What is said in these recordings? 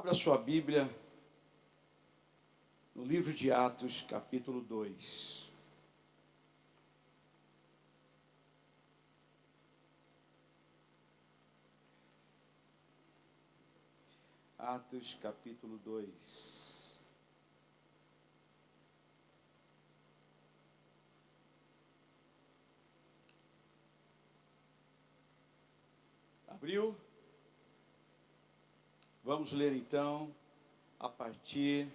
Abra sua Bíblia no livro de Atos, capítulo 2. Atos, capítulo 2. Abriu? Vamos ler então a partir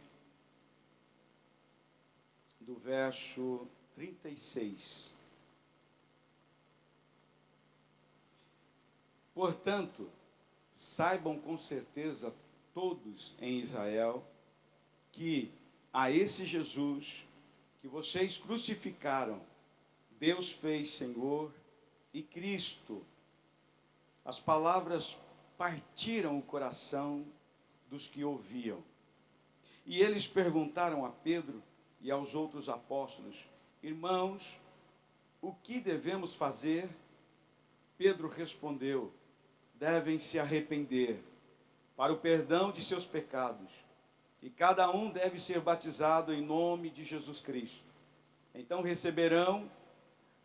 do verso 36. Portanto, saibam com certeza todos em Israel que a esse Jesus que vocês crucificaram, Deus fez Senhor e Cristo. As palavras partiram o coração dos que ouviam. E eles perguntaram a Pedro e aos outros apóstolos: irmãos, o que devemos fazer? Pedro respondeu: devem se arrepender para o perdão de seus pecados, e cada um deve ser batizado em nome de Jesus Cristo. Então receberão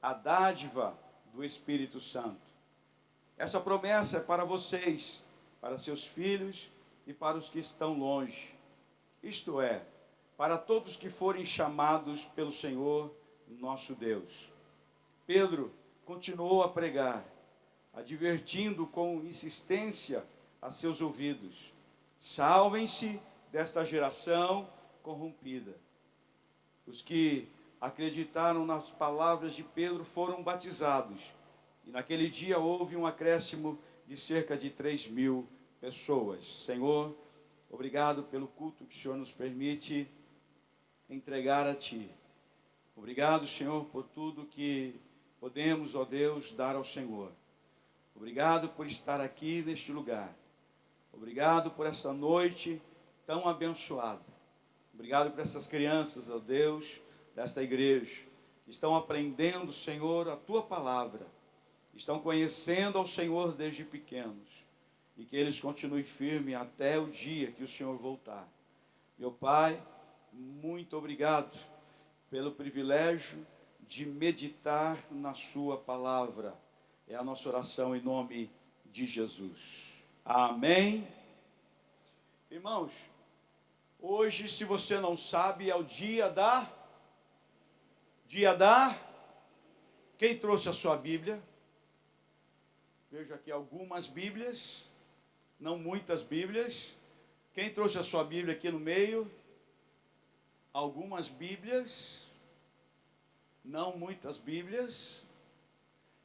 a dádiva do Espírito Santo. Essa promessa é para vocês, para seus filhos e para os que estão longe. Isto é, para todos que forem chamados pelo Senhor nosso Deus. Pedro continuou a pregar, advertindo com insistência a seus ouvidos: salvem-se desta geração corrompida. Os que acreditaram nas palavras de Pedro foram batizados, e naquele dia houve um acréscimo de cerca de 3.000 pessoas. Senhor, obrigado pelo culto que o Senhor nos permite entregar a Ti. Obrigado, Senhor, por tudo que podemos, ó Deus, dar ao Senhor. Obrigado por estar aqui neste lugar. Obrigado por essa noite tão abençoada. Obrigado por essas crianças, ó Deus, desta igreja, que estão aprendendo, Senhor, a Tua palavra. Estão conhecendo ao Senhor desde pequenos, e que eles continuem firmes até o dia que o Senhor voltar. Meu Pai, muito obrigado pelo privilégio de meditar na sua palavra. É a nossa oração em nome de Jesus. Amém. Irmãos, hoje, se você não sabe, é o dia da... Quem trouxe a sua Bíblia? Vejo aqui algumas Bíblias, não muitas Bíblias. Quem trouxe a sua Bíblia aqui no meio? Algumas Bíblias, não muitas Bíblias.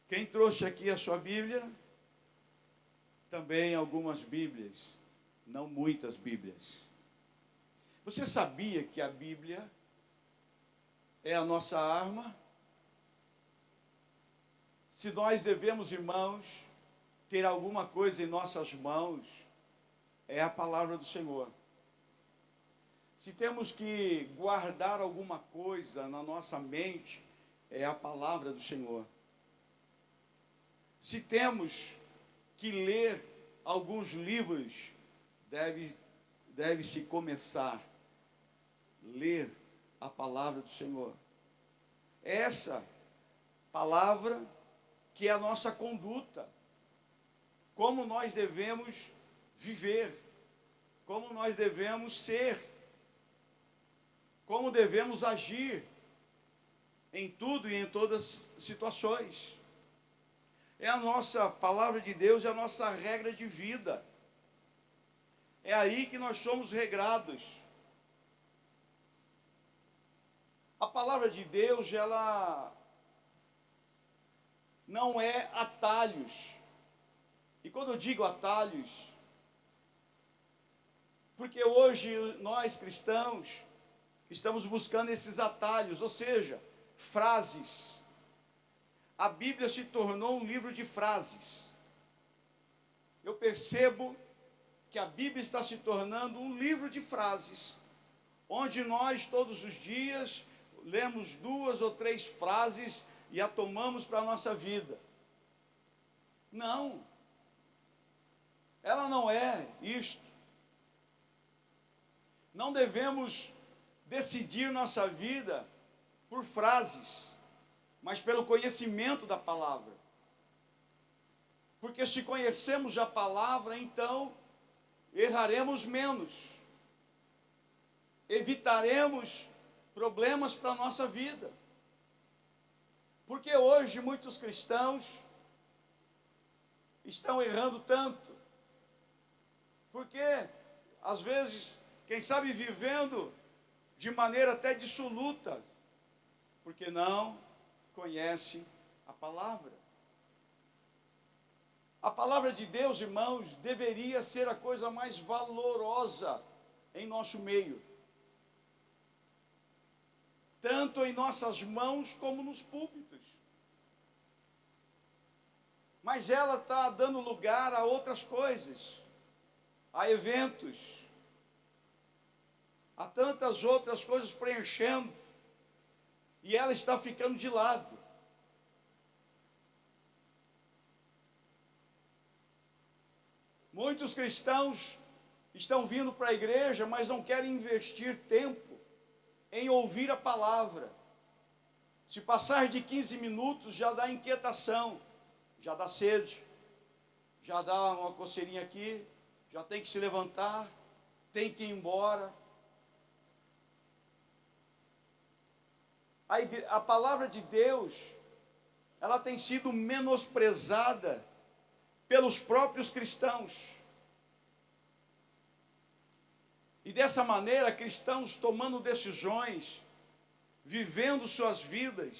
Quem trouxe aqui a sua Bíblia? Também algumas Bíblias, não muitas Bíblias. Você sabia que a Bíblia é a nossa arma? Se nós devemos, irmãos, ter alguma coisa em nossas mãos, é a palavra do Senhor. Se temos que guardar alguma coisa na nossa mente, é a palavra do Senhor. Se temos que ler alguns livros, deve-se começar a ler a palavra do Senhor. Essa palavra que é a nossa conduta, como nós devemos viver, como nós devemos ser, como devemos agir em tudo e em todas as situações. É a nossa palavra de Deus, é a nossa regra de vida. É aí que nós somos regrados. A palavra de Deus, ela não é atalhos. E quando eu digo atalhos, porque hoje nós cristãos estamos buscando esses atalhos, ou seja, frases. A Bíblia se tornou um livro de frases. Eu percebo que a Bíblia está se tornando um livro de frases, onde nós todos os dias lemos 2 ou 3 frases e a tomamos para a nossa vida. Não, ela não é isto. Não devemos decidir nossa vida por frases, mas pelo conhecimento da palavra. Porque se conhecemos a palavra, então erraremos menos, evitaremos problemas para a nossa vida. Porque hoje muitos cristãos estão errando tanto, porque às vezes, quem sabe vivendo de maneira até dissoluta, porque não conhece a palavra. A palavra de Deus, irmãos, deveria ser a coisa mais valorosa em nosso meio, tanto em nossas mãos como nos púlpitos. Mas ela está dando lugar a outras coisas, a eventos, a tantas outras coisas preenchendo, e ela está ficando de lado. Muitos cristãos estão vindo para a igreja, mas não querem investir tempo em ouvir a palavra. Se passar de 15 minutos, já dá inquietação, já dá sede, já dá uma coceirinha aqui, já tem que se levantar, tem que ir embora. A palavra de Deus, ela tem sido menosprezada pelos próprios cristãos. E dessa maneira, cristãos tomando decisões, vivendo suas vidas,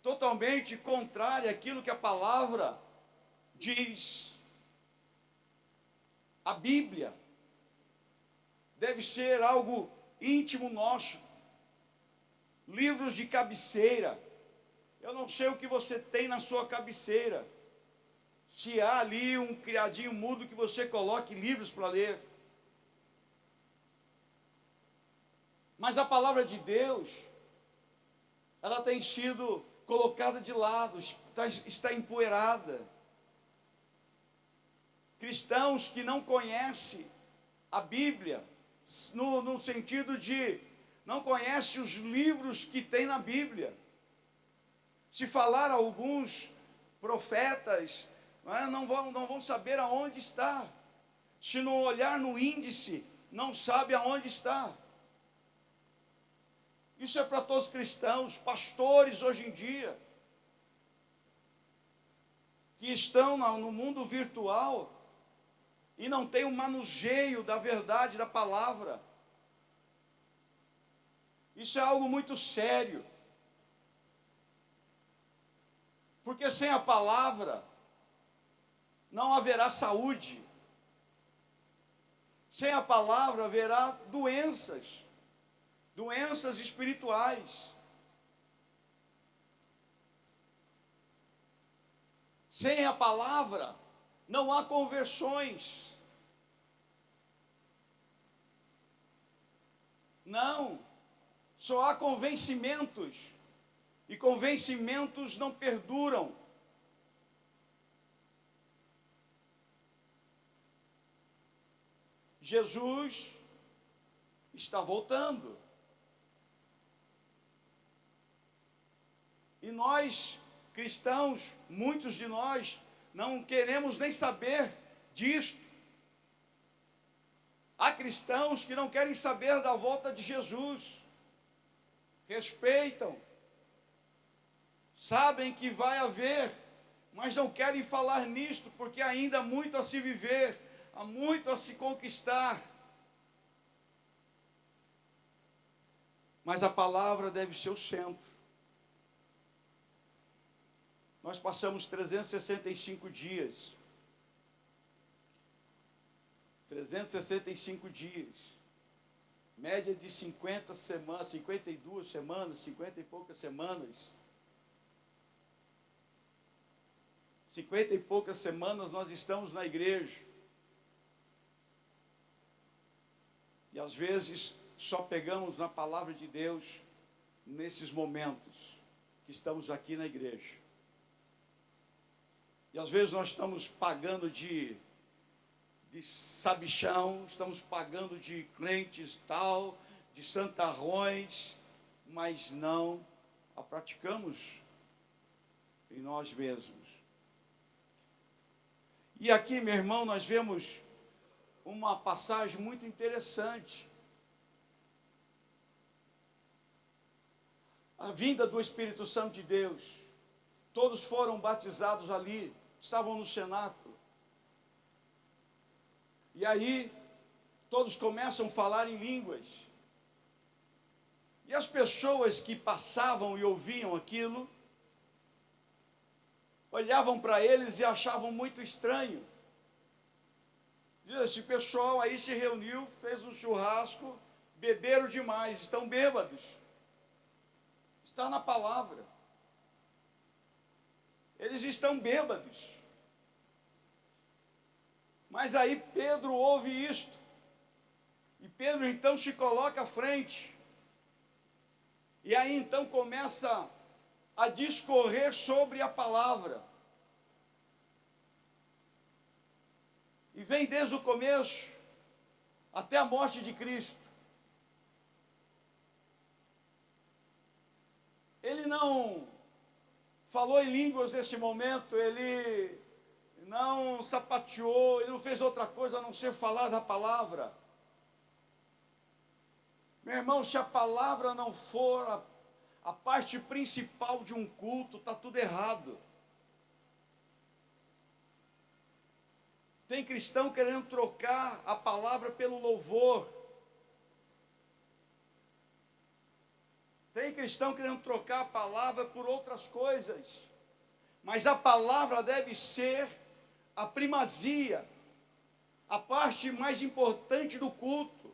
totalmente contrária àquilo que a palavra diz. A Bíblia deve ser algo íntimo nosso, livros de cabeceira. Eu não sei o que você tem na sua cabeceira, se há ali um criadinho mudo que você coloque livros para ler. Mas a palavra de Deus, ela tem sido colocada de lado, está empoeirada. Cristãos que não conhecem a Bíblia, no sentido de não conhecem os livros que tem na Bíblia. Se falar a alguns profetas, não vão saber aonde está. Se não olhar no índice, não sabe aonde está. Isso é para todos os cristãos, pastores hoje em dia, que estão no mundo virtual e não tem o manuseio da verdade da palavra. Isso é algo muito sério. Porque sem a palavra não haverá saúde. Sem a palavra haverá doenças espirituais. Sem a palavra não há conversões. Não, só há convencimentos, e convencimentos não perduram. Jesus está voltando. E nós, cristãos, muitos de nós, não queremos nem saber disto. Há cristãos que não querem saber da volta de Jesus. Respeitam, sabem que vai haver, mas não querem falar nisto, porque ainda há muito a se viver, há muito a se conquistar. Mas a palavra deve ser o centro. Nós passamos 365 dias. 365 dias. Média de 50 semanas, 52 semanas, 50 e poucas semanas. 50 e poucas semanas nós estamos na igreja. E às vezes só pegamos na palavra de Deus nesses momentos que estamos aqui na igreja. E às vezes nós estamos pagando de de sabichão, estamos pagando de crentes tal, de santarrões, mas não a praticamos em nós mesmos. E aqui, meu irmão, nós vemos uma passagem muito interessante. A vinda do Espírito Santo de Deus. Todos foram batizados ali, estavam no cenáculo. E aí, todos começam a falar em línguas. E as pessoas que passavam e ouviam aquilo, olhavam para eles e achavam muito estranho. Esse pessoal aí se reuniu, fez um churrasco, beberam demais, estão bêbados. Está na palavra. Eles estão bêbados. Mas aí Pedro ouve isto. E Pedro então se coloca à frente. E aí então começa a discorrer sobre a palavra. E vem desde o começo até a morte de Cristo. Ele não falou em línguas nesse momento, ele não sapateou, ele não fez outra coisa a não ser falar da palavra. Meu irmão, se a palavra não for a parte principal de um culto, está tudo errado. Tem cristão querendo trocar a palavra pelo louvor. Tem cristão querendo trocar a palavra por outras coisas. Mas a palavra deve ser a primazia, a parte mais importante do culto.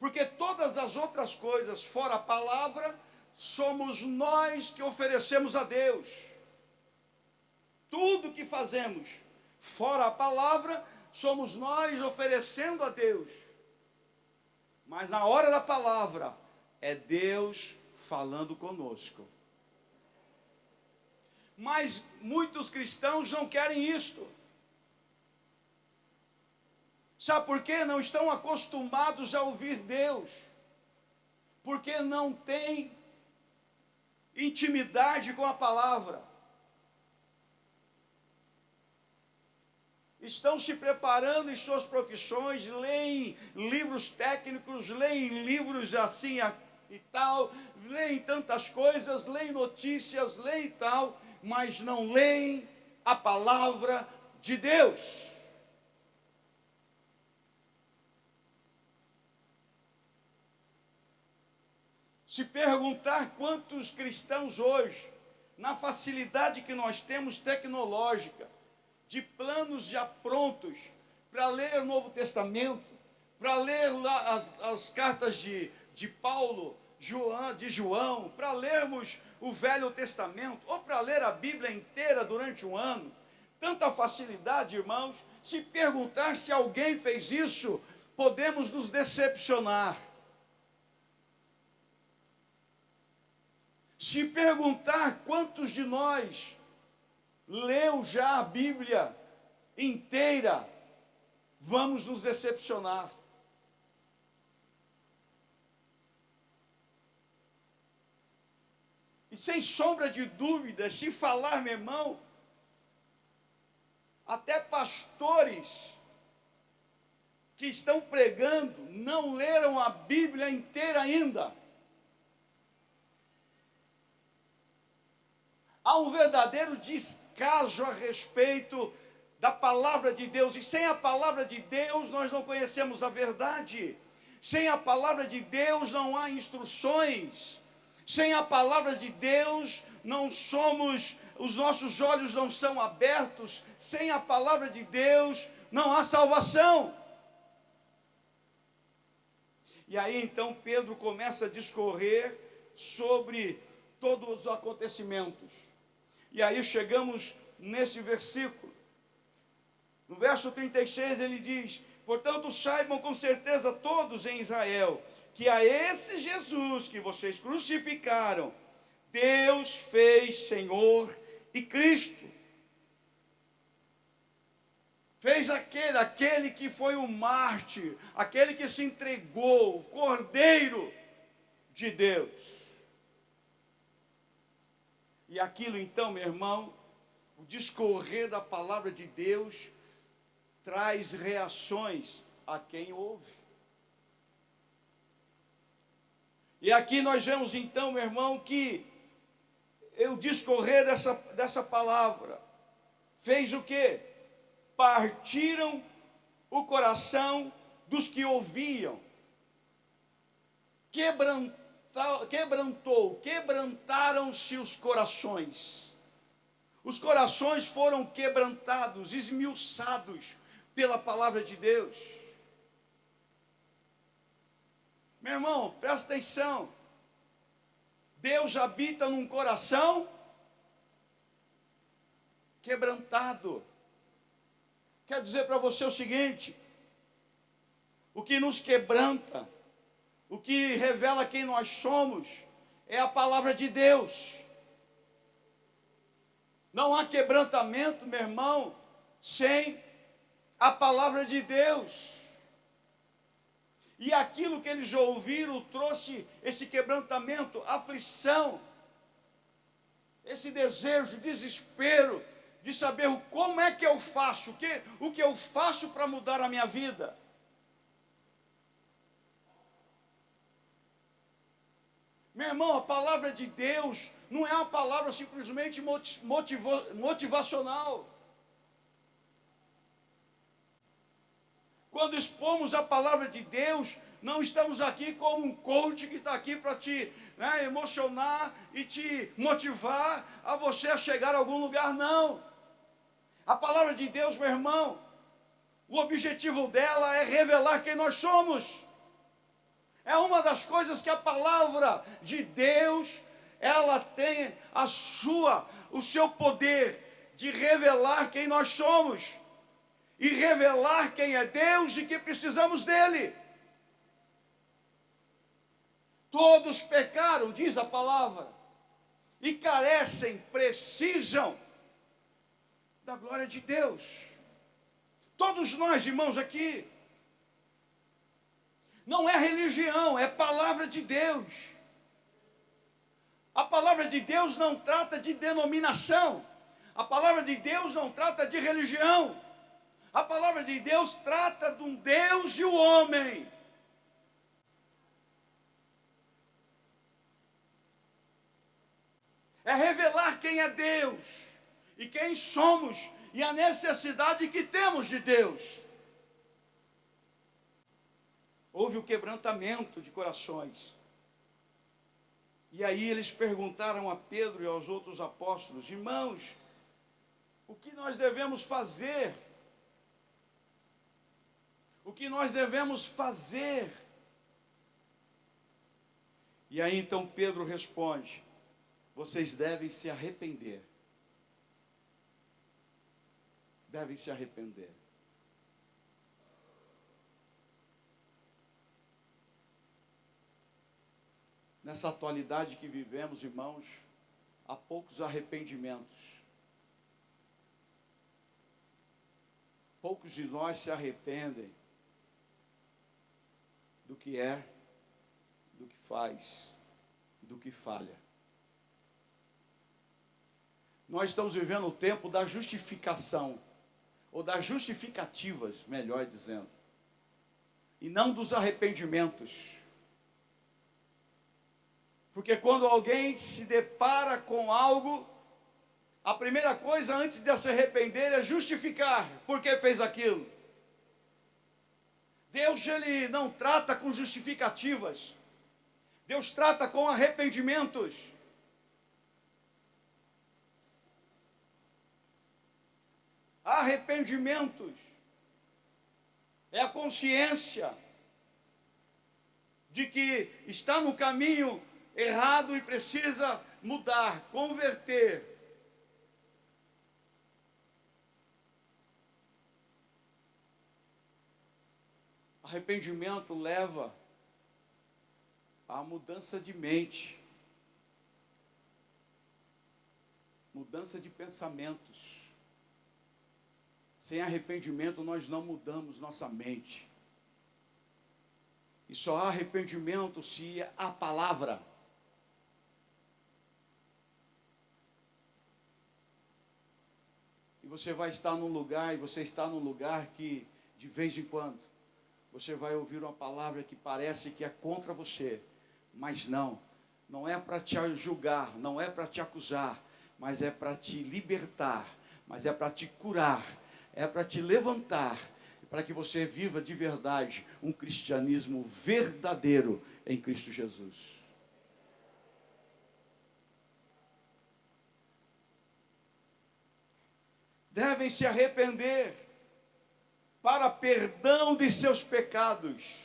Porque todas as outras coisas, fora a palavra, somos nós que oferecemos a Deus. Tudo que fazemos, fora a palavra, somos nós oferecendo a Deus. Mas na hora da palavra, é Deus falando conosco. Mas muitos cristãos não querem isto. Sabe por quê? Não estão acostumados a ouvir Deus. Porque não têm intimidade com a palavra. Estão se preparando em suas profissões, leem livros técnicos, leem livros assim e tal, leem tantas coisas, leem notícias, leem e tal, mas não leem a palavra de Deus. Se perguntar quantos cristãos hoje, na facilidade que nós temos tecnológica, de planos já prontos para ler o Novo Testamento, para ler lá as cartas de Paulo, de João, para lermos o Velho Testamento, ou para ler a Bíblia inteira durante um ano, tanta facilidade, irmãos. Se perguntar se alguém fez isso, podemos nos decepcionar. Se perguntar quantos de nós leu já a Bíblia inteira, vamos nos decepcionar. E sem sombra de dúvida, se falar, meu irmão, até pastores que estão pregando não leram a Bíblia inteira ainda. Há um verdadeiro descaso a respeito da palavra de Deus. E sem a palavra de Deus, nós não conhecemos a verdade. Sem a palavra de Deus, não há instruções. Sem a palavra de Deus, os nossos olhos não são abertos. Sem a palavra de Deus, não há salvação. E aí, então, Pedro começa a discorrer sobre todos os acontecimentos. E aí chegamos nesse versículo. No verso 36 ele diz: portanto saibam com certeza todos em Israel, que a esse Jesus que vocês crucificaram, Deus fez Senhor e Cristo. Fez aquele que foi o mártir, aquele que se entregou, o Cordeiro de Deus. E aquilo então, meu irmão, o discorrer da palavra de Deus traz reações a quem ouve. E aqui nós vemos então, meu irmão, que o discorrer dessa palavra fez o quê? Partiram o coração dos que ouviam, quebrantaram-se os corações. Os corações foram quebrantados, esmiuçados pela palavra de Deus. Meu irmão, presta atenção. Deus habita num coração quebrantado. Quero dizer para você o seguinte: o que nos quebranta, o que revela quem nós somos, é a palavra de Deus. Não há quebrantamento, meu irmão, sem a palavra de Deus. E aquilo que eles ouviram trouxe esse quebrantamento, aflição, esse desejo, desespero de saber como é que eu faço, o que eu faço para mudar a minha vida. Meu irmão, a palavra de Deus não é uma palavra simplesmente motivacional. Quando expomos a palavra de Deus, não estamos aqui como um coach que está aqui para te emocionar e te motivar a você a chegar a algum lugar, não. A palavra de Deus, meu irmão, o objetivo dela é revelar quem nós somos. É uma das coisas que a palavra de Deus, ela tem o seu poder de revelar quem nós somos. E revelar quem é Deus e que precisamos dele. Todos pecaram, diz a palavra, e precisam da glória de Deus. Todos nós, irmãos, aqui. Não é religião, é palavra de Deus. A palavra de Deus não trata de denominação. A palavra de Deus não trata de religião. A palavra de Deus trata de um Deus e o homem. É revelar quem é Deus e quem somos e a necessidade que temos de Deus. Houve o quebrantamento de corações. E aí eles perguntaram a Pedro e aos outros apóstolos: irmãos, o que nós devemos fazer? O que nós devemos fazer? E aí então Pedro responde: vocês devem se arrepender. Devem se arrepender. Nessa atualidade que vivemos, irmãos, há poucos arrependimentos. Poucos de nós se arrependem do que é, do que faz, do que falha. Nós estamos vivendo o tempo da justificação, ou das justificativas, melhor dizendo, e não dos arrependimentos. Porque quando alguém se depara com algo, a primeira coisa antes de se arrepender é justificar por que fez aquilo. Deus, ele não trata com justificativas. Deus trata com arrependimentos. Arrependimentos é a consciência de que está no caminho errado e precisa mudar, converter. Arrependimento leva à mudança de mente, mudança de pensamentos, Sem arrependimento nós não mudamos nossa mente. E só há arrependimento se há palavra. E você vai estar num lugar, e você está num lugar que, de vez em quando, você vai ouvir uma palavra que parece que é contra você. Mas não é para te julgar, não é para te acusar, mas é para te libertar, mas é para te curar, é para te levantar, para que você viva de verdade um cristianismo verdadeiro em Cristo Jesus. Devem se arrepender para perdão de seus pecados.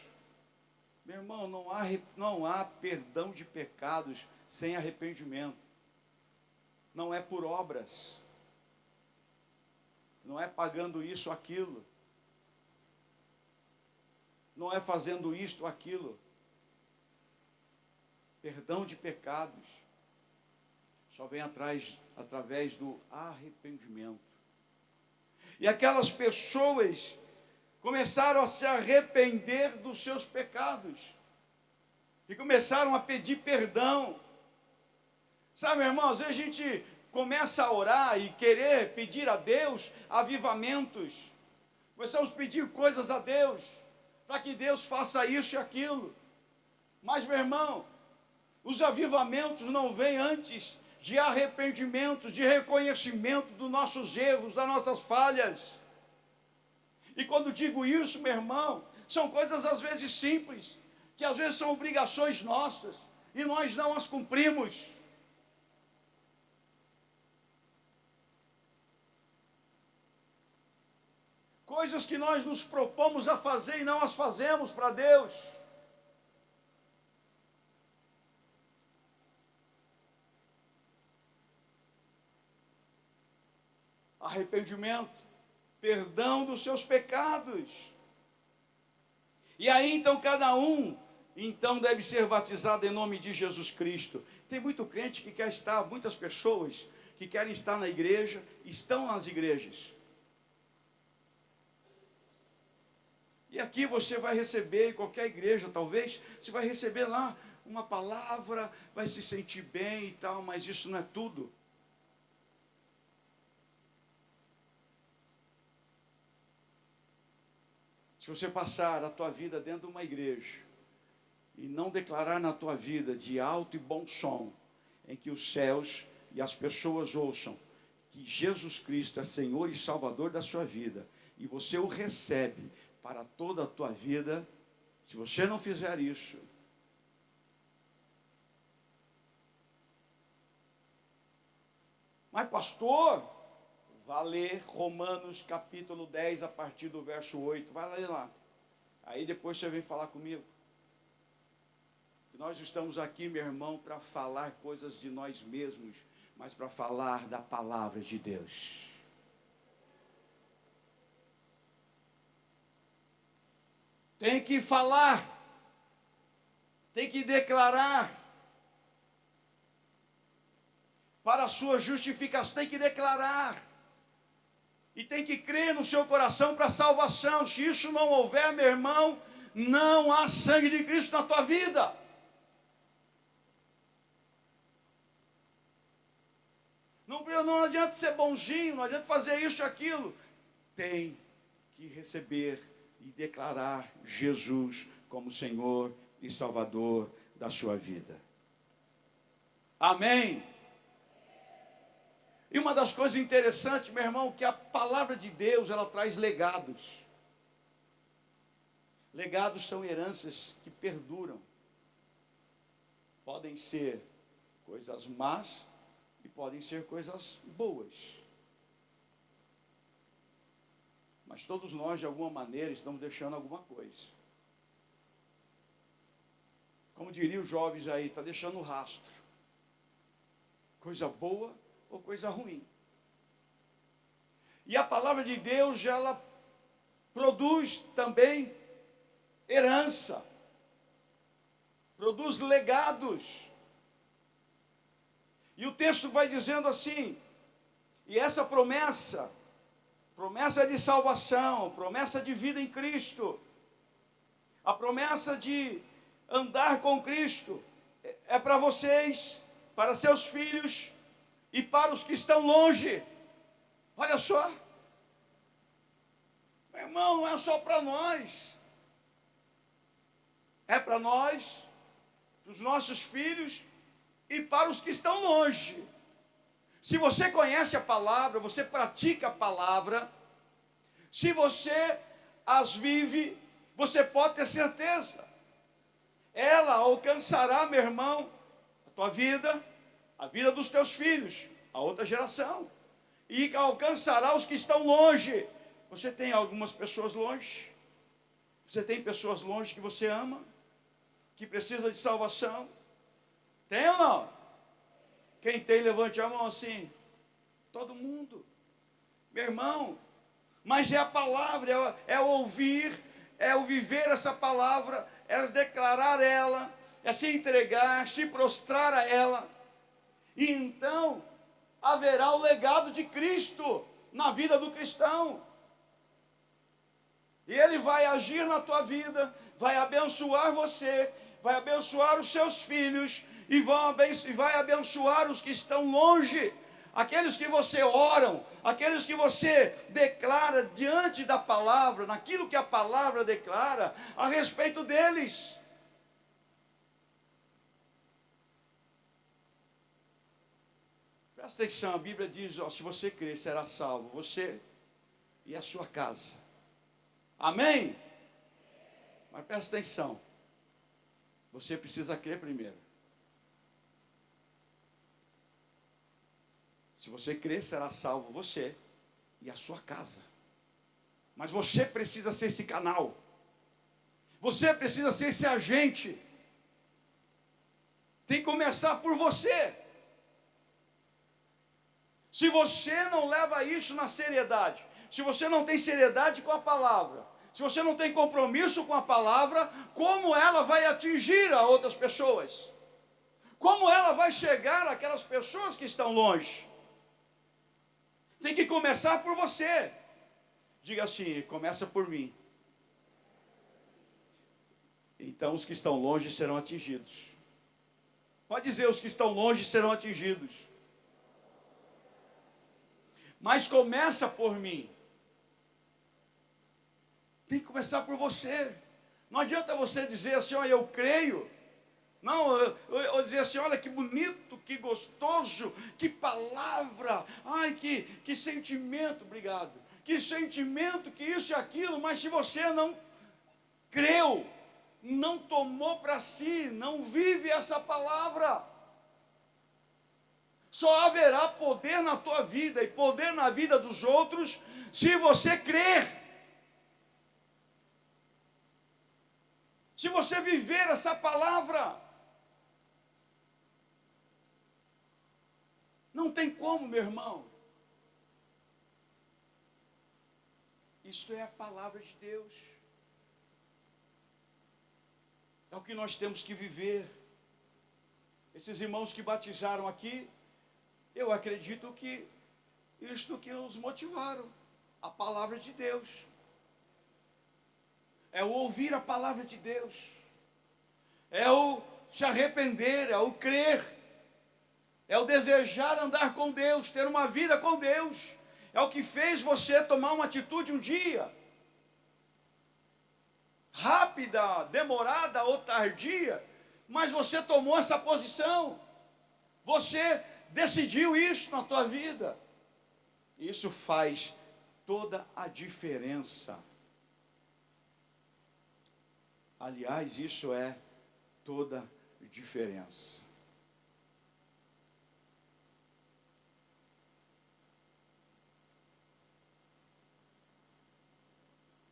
Meu irmão, não há perdão de pecados sem arrependimento. Não é por obras. Não é pagando isso ou aquilo. Não é fazendo isto ou aquilo. Perdão de pecados só vem através do arrependimento. E aquelas pessoas começaram a se arrepender dos seus pecados. E começaram a pedir perdão. Sabe, irmão, às vezes a gente começa a orar e querer pedir a Deus avivamentos. Começamos a pedir coisas a Deus, para que Deus faça isso e aquilo. Mas, meu irmão, os avivamentos não vêm antes de arrependimento, de reconhecimento dos nossos erros, das nossas falhas. E quando digo isso, meu irmão, são coisas às vezes simples, que às vezes são obrigações nossas, e nós não as cumprimos. Coisas que nós nos propomos a fazer e não as fazemos para Deus. Arrependimento, perdão dos seus pecados. E aí então cada um deve ser batizado em nome de Jesus Cristo. Tem muito crente que quer estar, muitas pessoas que querem estar na igreja, estão nas igrejas. E aqui você vai receber, em qualquer igreja talvez, você vai receber lá uma palavra, vai se sentir bem e tal, mas isso não é tudo. Se você passar a tua vida dentro de uma igreja e não declarar na tua vida de alto e bom som, em que os céus e as pessoas ouçam que Jesus Cristo é Senhor e Salvador da sua vida, e você o recebe para toda a tua vida, se você não fizer isso, mas pastor, vá ler Romanos capítulo 10, a partir do verso 8, vai ler lá, aí depois você vem falar comigo. Nós estamos aqui, meu irmão, para falar coisas de nós mesmos, mas para falar da palavra de Deus. Tem que falar, tem que declarar, para a sua justificação, tem que declarar, e tem que crer no seu coração para a salvação. Se isso não houver, meu irmão, não há sangue de Cristo na tua vida. Não adianta ser bonzinho, não adianta fazer isso e aquilo. Tem que receber e declarar Jesus como Senhor e Salvador da sua vida. Amém? E uma das coisas interessantes, meu irmão, que a palavra de Deus, ela traz legados. Legados são heranças que perduram. Podem ser coisas más e podem ser coisas boas. Mas todos nós, de alguma maneira, estamos deixando alguma coisa. Como diriam os jovens aí, está deixando rastro. Coisa boa ou coisa ruim. E a palavra de Deus, ela produz também herança. Produz legados. E o texto vai dizendo assim, e essa promessa promessa de salvação, promessa de vida em Cristo, a promessa de andar com Cristo, é para vocês, para seus filhos e para os que estão longe. Olha só, meu irmão, não é só para nós, é para nós, para os nossos filhos e para os que estão longe. Se você conhece a palavra, você pratica a palavra, se você as vive, você pode ter certeza, ela alcançará, meu irmão, a tua vida, a vida dos teus filhos, a outra geração, e alcançará os que estão longe. Você tem algumas pessoas longe, você tem pessoas longe que você ama, que precisa de salvação, tem ou não? Quem tem, levante a mão assim. Todo mundo, meu irmão. Mas é a palavra, é o ouvir, é o viver essa palavra, é declarar ela, é se entregar, se prostrar a ela. E então haverá o legado de Cristo na vida do cristão. E Ele vai agir na tua vida, vai abençoar você, vai abençoar os seus filhos, e vai abençoar os que estão longe, aqueles que você oram, aqueles que você declara diante da palavra, naquilo que a palavra declara a respeito deles. Presta atenção, a Bíblia diz, ó, se você crer, será salvo, você e a sua casa. Amém? Mas presta atenção, você precisa crer primeiro. Se você crer, será salvo você e a sua casa. Mas você precisa ser esse canal. Você precisa ser esse agente. Tem que começar por você. Se você não leva isso na seriedade, se você não tem seriedade com a palavra, se você não tem compromisso com a palavra, como ela vai atingir a outras pessoas? Como ela vai chegar àquelas pessoas que estão longe? Tem que começar por você. Diga assim, começa por mim. Então os que estão longe serão atingidos. Pode dizer, os que estão longe serão atingidos. Mas começa por mim. Tem que começar por você. Não adianta você dizer assim, olha, eu creio. Não, eu dizer assim, olha que bonito, que gostoso, que palavra, ai, que sentimento, obrigado, que sentimento, que isso e aquilo, mas se você não creu, não tomou para si, não vive essa palavra, só haverá poder na tua vida e poder na vida dos outros, se você crer, se você viver essa palavra. Não tem como, meu irmão. Isto é a palavra de Deus. É o que nós temos que viver. Esses irmãos que batizaram aqui, eu acredito que isto que os motivaram, a palavra de Deus. É o ouvir a palavra de Deus. É o se arrepender, é o crer. É o desejar andar com Deus, ter uma vida com Deus. É o que fez você tomar uma atitude um dia. Rápida, demorada ou tardia, mas você tomou essa posição. Você decidiu isso na tua vida. Isso faz toda a diferença. Aliás, isso é toda a diferença.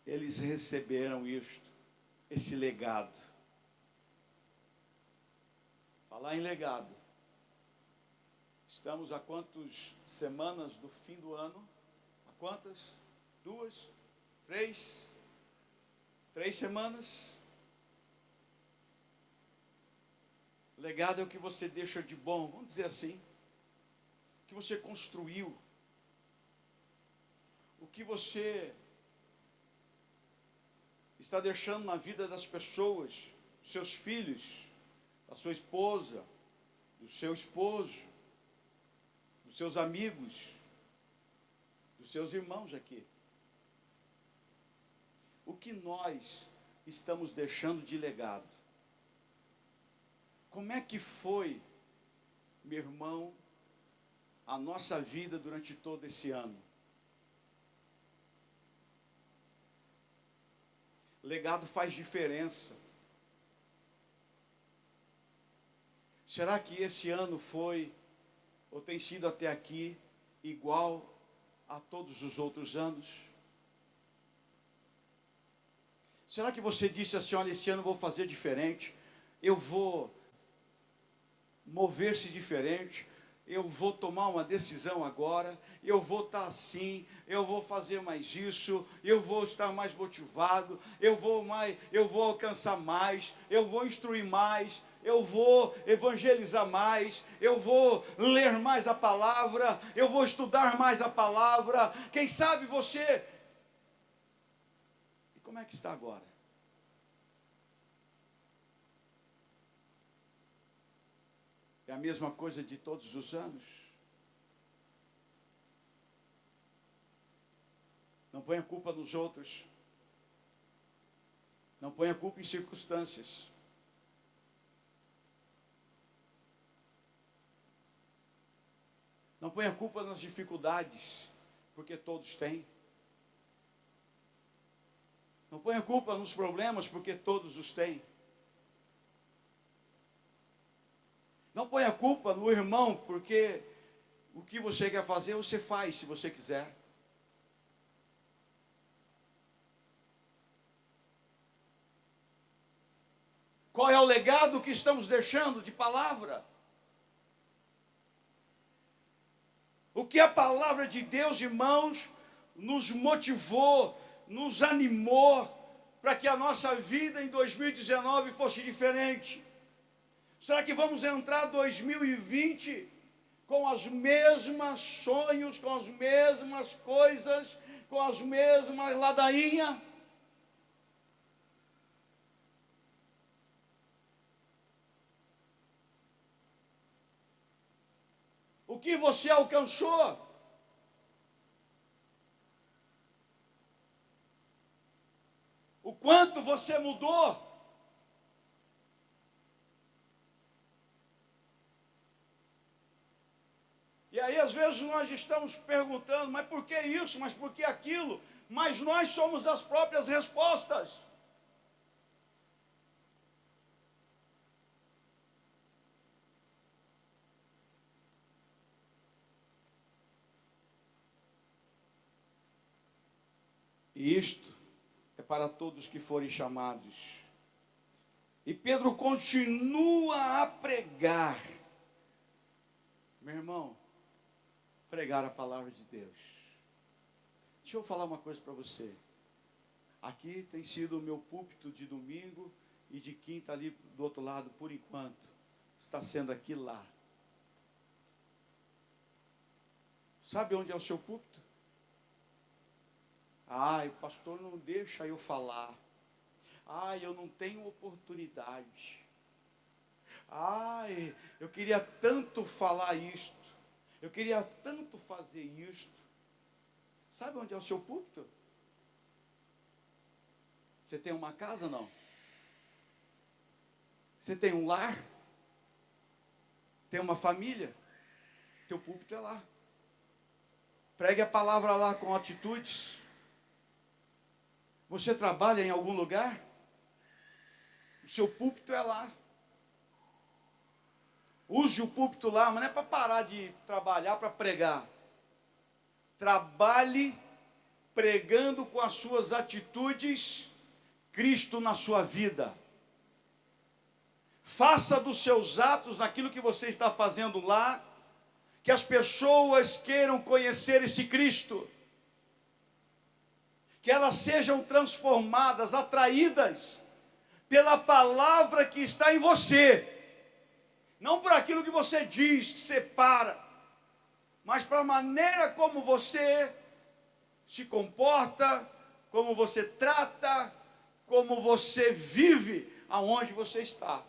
Eles receberam isto, esse legado. Falar em legado. Estamos a quantas semanas do fim do ano? A quantas? 2? 3? 3 semanas? Legado é o que você deixa de bom, vamos dizer assim. O que você construiu. o que você está deixando na vida das pessoas, dos seus filhos, da sua esposa, do seu esposo, dos seus amigos, dos seus irmãos aqui. O que nós estamos deixando de legado? Como é que foi, meu irmão, a nossa vida durante todo esse ano? Legado faz diferença. Será que esse ano foi, ou tem sido até aqui, igual a todos os outros anos? Será que você disse assim, olha, esse ano eu vou fazer diferente, eu vou mover-se diferente, eu vou tomar uma decisão agora, eu vou estar assim, eu vou fazer mais isso, eu vou estar mais motivado, eu vou alcançar mais, eu vou instruir mais, eu vou evangelizar mais, eu vou ler mais a palavra, eu vou estudar mais a palavra. Quem sabe você... E como é que está agora? É a mesma coisa de todos os anos? Não ponha a culpa nos outros. Não ponha a culpa em circunstâncias. Não ponha a culpa nas dificuldades, porque todos têm. Não ponha a culpa nos problemas, porque todos os têm. Não ponha a culpa no irmão, porque o que você quer fazer, você faz, se você quiser. Qual é o legado que estamos deixando de palavra? O que a palavra de Deus, irmãos, nos motivou, nos animou, para que a nossa vida em 2019 fosse diferente? Será que vamos entrar 2020 com os mesmos sonhos, com as mesmas coisas, com as mesmas ladainhas? O que você alcançou? O quanto você mudou? E aí, às vezes, nós estamos perguntando, mas por que isso, mas por que aquilo? Mas nós somos as próprias respostas. E isto é para todos que forem chamados. E Pedro continua a pregar. Meu irmão, pregar a palavra de Deus. Deixa eu falar uma coisa para você. Aqui tem sido o meu púlpito de domingo e de quinta ali do outro lado, por enquanto. Está sendo aqui lá. Sabe onde é o seu púlpito? Ai, o pastor não deixa eu falar. Ai, eu não tenho oportunidade. Ai, eu queria tanto falar isto. Eu queria tanto fazer isto. Sabe onde é o seu púlpito? Você tem uma casa, não? Você tem um lar? Tem uma família? Teu púlpito é lá. Pregue a palavra lá com atitudes. Você trabalha em algum lugar? O seu púlpito é lá. Use o púlpito lá, mas não é para parar de trabalhar para pregar. Trabalhe pregando com as suas atitudes Cristo na sua vida. Faça dos seus atos, naquilo que você está fazendo lá, que as pessoas queiram conhecer esse Cristo. Que elas sejam transformadas, atraídas pela palavra que está em você. Não por aquilo que você diz, que separa, mas para a maneira como você se comporta, como você trata, como você vive aonde você está.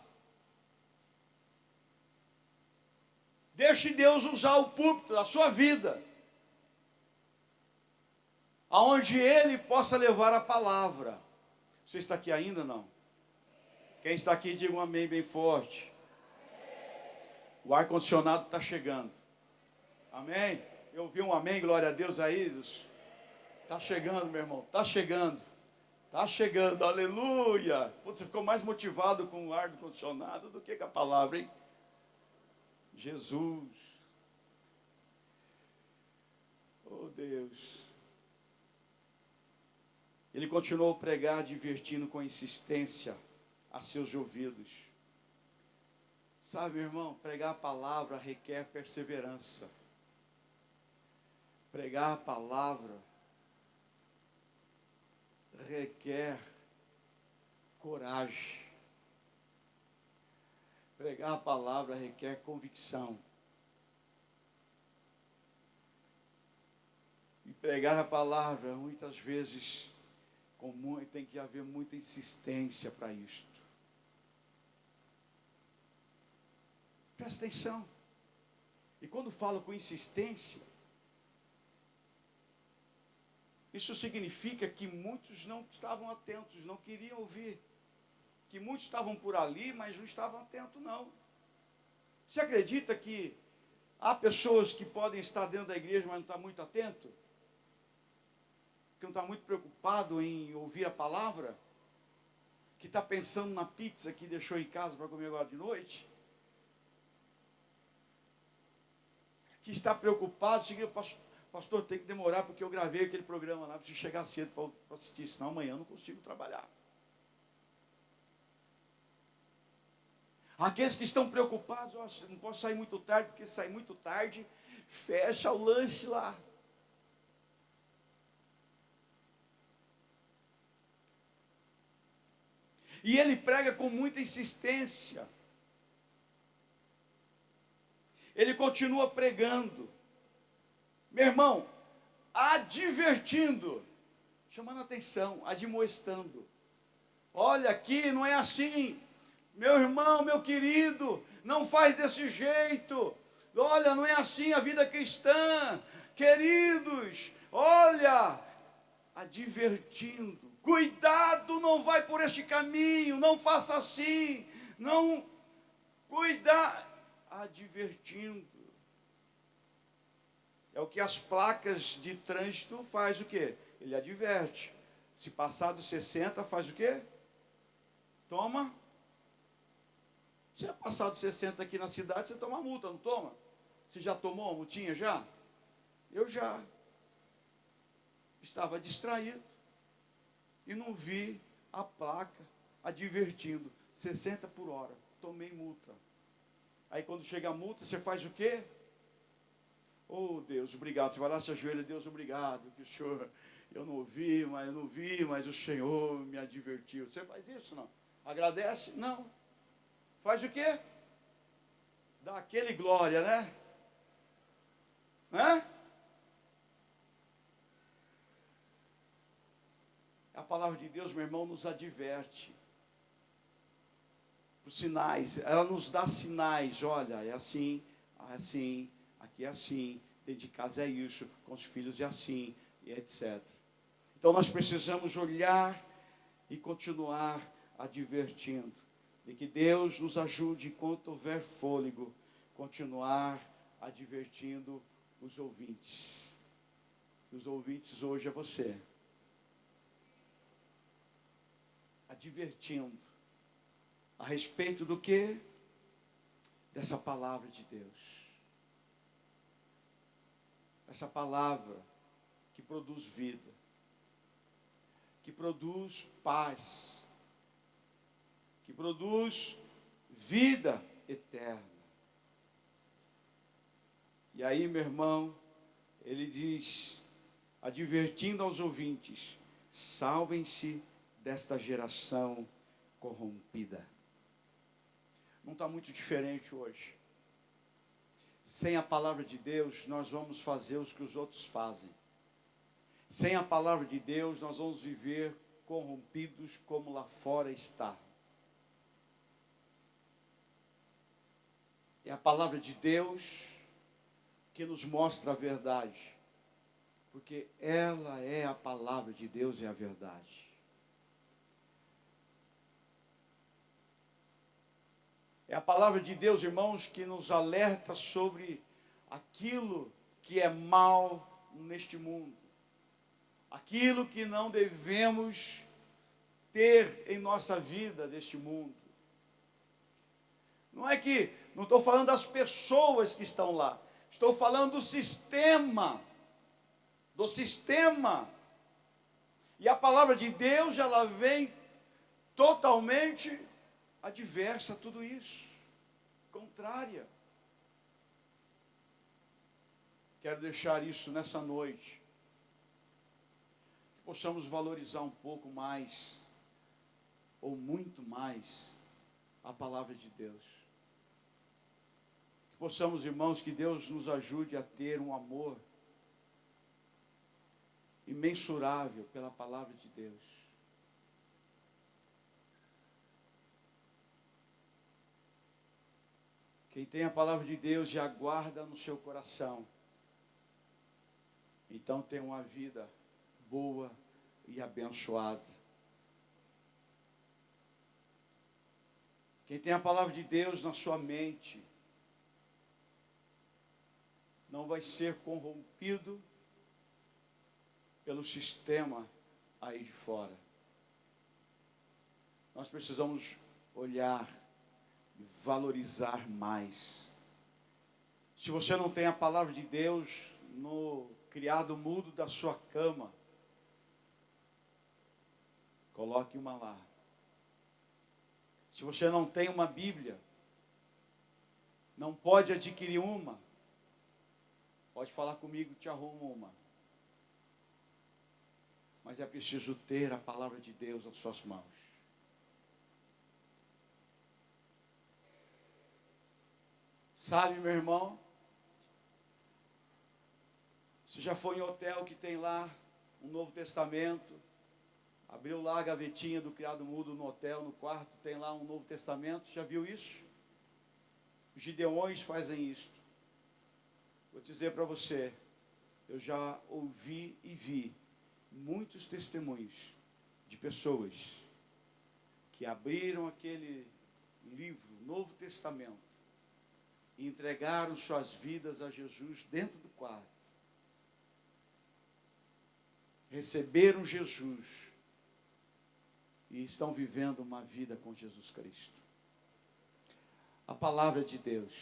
Deixe Deus usar o púlpito da sua vida, aonde Ele possa levar a palavra. Você está aqui ainda, não? Quem está aqui, diga um amém bem forte. O ar-condicionado está chegando. Amém? Eu ouvi um amém, glória a Deus aí. Está chegando, meu irmão, está chegando. Está chegando, aleluia. Você ficou mais motivado com o ar-condicionado do que com a palavra, hein? Jesus. Oh, Deus. Ele continuou a pregar, divertindo com insistência a seus ouvidos. Sabe, meu irmão, pregar a palavra requer perseverança. Pregar a palavra requer coragem. Pregar a palavra requer convicção. E pregar a palavra, muitas vezes, tem que haver muita insistência para isto. Presta atenção. E quando falo com insistência, isso significa que muitos não estavam atentos, não queriam ouvir. Que muitos estavam por ali, mas não estavam atentos, não. Você acredita que há pessoas que podem estar dentro da igreja, mas não estão muito atentos? Que não está muito preocupado em ouvir a palavra? Que está pensando na pizza que deixou em casa para comer agora de noite? Que está preocupado, pastor, tem que demorar porque eu gravei aquele programa lá, preciso chegar cedo para assistir, senão amanhã eu não consigo trabalhar. Aqueles que estão preocupados, não posso sair muito tarde, porque se sair muito tarde, fecha o lanche lá. E ele prega com muita insistência. Ele continua pregando. Meu irmão, advertindo, chamando a atenção, admoestando. Olha aqui, não é assim. Meu irmão, meu querido, não faz desse jeito. Olha, não é assim a vida cristã. Queridos, olha, advertindo. Cuidado, não vai por este caminho, não faça assim. Não, cuidado. Advertindo. É o que as placas de trânsito faz o quê? Ele adverte. Se passar dos 60, faz o quê? Toma. Se é passar dos 60 aqui na cidade, você toma multa, não toma? Você já tomou uma multinha já? Eu já. Estava distraído. E não vi a placa advertindo. 60 por hora. Tomei multa. Aí quando chega a multa, você faz o quê? Oh, Deus, obrigado. Você vai lá, se ajoelha, Deus, obrigado. Que o Senhor, eu não vi, mas o Senhor me advertiu. Você faz isso, não? Agradece? Não. Faz o quê? Dá aquele glória, né? Né? A palavra de Deus, meu irmão, nos adverte. Os sinais, ela nos dá sinais. Olha, é assim, aqui é assim, dentro de casa é isso, com os filhos é assim, e etc. Então nós precisamos olhar e continuar advertindo. E que Deus nos ajude, enquanto houver fôlego, continuar advertindo os ouvintes. Os ouvintes hoje é você. Advertindo. A respeito do quê? Dessa palavra de Deus. Essa palavra que produz vida. Que produz paz. Que produz vida eterna. E aí, meu irmão, ele diz, advertindo aos ouvintes, salvem-se desta geração corrompida. Não está muito diferente hoje. Sem a palavra de Deus, nós vamos fazer o que os outros fazem. Sem a palavra de Deus, nós vamos viver corrompidos como lá fora está. É a palavra de Deus que nos mostra a verdade, porque ela é a palavra de Deus e a verdade. É a palavra de Deus, irmãos, que nos alerta sobre aquilo que é mal neste mundo, aquilo que não devemos ter em nossa vida deste mundo. Não estou falando das pessoas que estão lá, estou falando do sistema. E a palavra de Deus, ela vem totalmente adversa a tudo isso, contrária. Quero deixar isso nessa noite, que possamos valorizar um pouco mais, ou muito mais, a palavra de Deus. Que possamos, irmãos, que Deus nos ajude a ter um amor imensurável pela palavra de Deus. Quem tem a palavra de Deus e aguarda no seu coração, então tem uma vida boa e abençoada. Quem tem a palavra de Deus na sua mente, não vai ser corrompido pelo sistema aí de fora. Nós precisamos olhar e valorizar mais. Se você não tem a palavra de Deus no criado mudo da sua cama, coloque uma lá. Se você não tem uma Bíblia, não pode adquirir uma, pode falar comigo, te arrumo uma. Mas é preciso ter a palavra de Deus nas suas mãos. Sabe, meu irmão, você já foi em hotel que tem lá um Novo Testamento, abriu lá a gavetinha do criado mudo no hotel, no quarto, tem lá um Novo Testamento, já viu isso? Os gideões fazem isso. Vou dizer para você, eu já ouvi e vi muitos testemunhos de pessoas que abriram aquele livro, Novo Testamento, e entregaram suas vidas a Jesus dentro do quarto. Receberam Jesus e estão vivendo uma vida com Jesus Cristo. A palavra de Deus.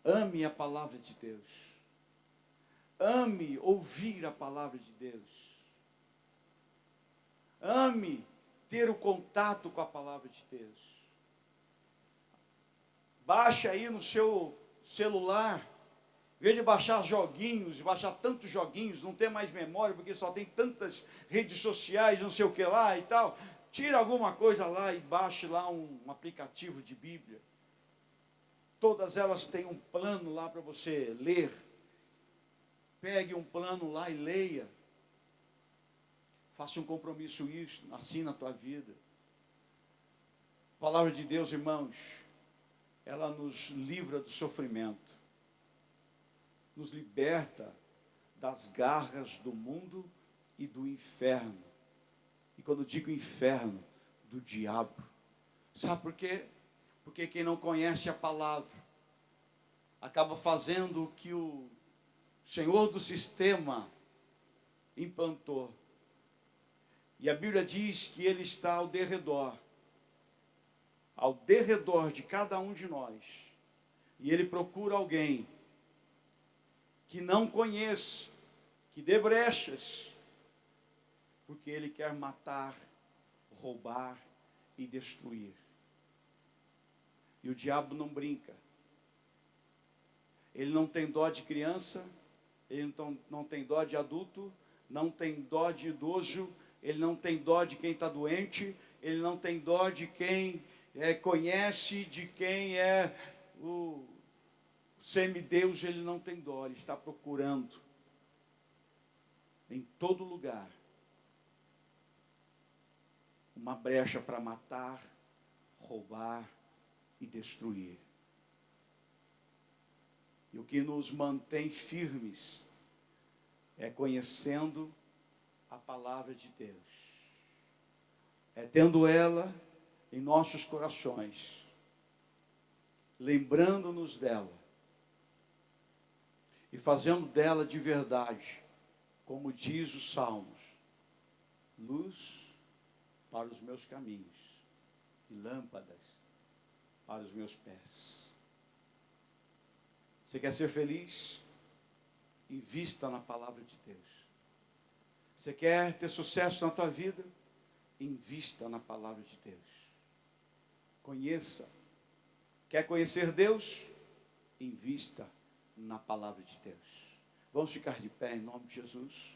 Ame a palavra de Deus. Ame ouvir a palavra de Deus. Ame ter o contato com a palavra de Deus. Baixe aí no seu celular, em vez de baixar joguinhos, baixar tantos joguinhos, não tem mais memória, porque só tem tantas redes sociais, não sei o que lá e tal. Tira alguma coisa lá e baixe lá um aplicativo de Bíblia. Todas elas têm um plano lá para você ler. Pegue um plano lá e leia. Faça um compromisso isso, assim na tua vida. A palavra de Deus, irmãos, ela nos livra do sofrimento. Nos liberta das garras do mundo e do inferno. E quando digo inferno, do diabo. Sabe por quê? Porque quem não conhece a palavra acaba fazendo o que o Senhor do sistema implantou. E a Bíblia diz que Ele está ao derredor de cada um de nós. E Ele procura alguém que não conheça, que dê brechas, porque Ele quer matar, roubar e destruir. E o diabo não brinca. Ele não tem dó de criança, ele não tem dó de adulto, não tem dó de idoso, ele não tem dó de quem está doente, ele não tem dó de quem conhece, de quem é o semideus, ele não tem dó, ele está procurando em todo lugar uma brecha para matar, roubar e destruir. E o que nos mantém firmes é conhecendo a palavra de Deus, é tendo ela em nossos corações, lembrando-nos dela e fazendo dela de verdade, como diz os Salmos, luz para os meus caminhos e lâmpadas para os meus pés. Você quer ser feliz? Invista na palavra de Deus. Você quer ter sucesso na tua vida? Invista na palavra de Deus. Conheça. Quer conhecer Deus? Invista na palavra de Deus. Vamos ficar de pé em nome de Jesus.